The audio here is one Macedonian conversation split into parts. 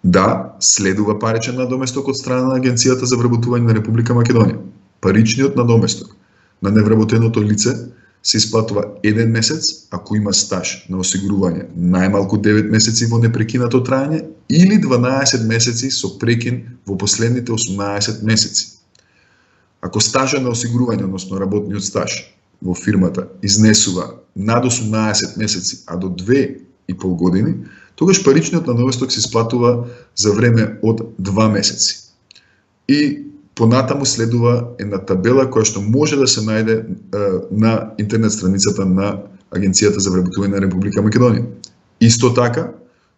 Да, следува паричен надоместок од страна на Агенцијата за вработување на Република Македонија. Паричниот надоместок на невработеното лице се исплатува еден месец ако има стаж на осигурување најмалку 9 месеци во непрекинато траење или 12 месеци со прекин во последните 18 месеци. Ако стажа на осигурување, односно работниот стаж во фирмата изнесува над 18 месеци, а до 2,5 години, тогаш паричниот надоместок се исплатува за време од 2 месеци. И понатаму следува една табела која што може да се најде на интернет страницата на Агенцијата за вработување на Република Македонија. Исто така,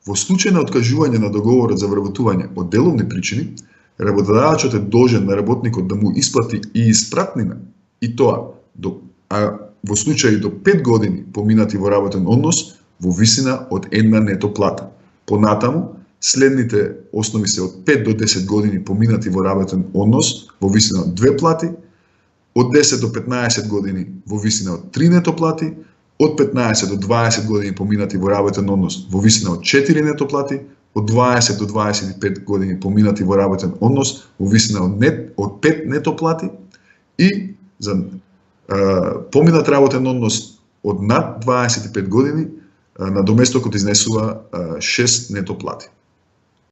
во случај на откажување на договорот за вработување од деловни причини, работодавачот е должен на работникот да му исплати и испратнина, и тоа во случај до 5 години поминати во работен однос во висина од една нето плата. Понатаму, следните основи се од 5 до 10 години поминати во работен однос во висина од 2 плати, од 10 до 15 години во висина од 3 нето плати, од 15 до 20 години поминати во работен однос во висина од 4 нето плати, од 20 до 25 години поминати во работен однос во висина од 5 нето плати и за поминат работен однос од над 25 години надоместокот изнесува 6 нето плати.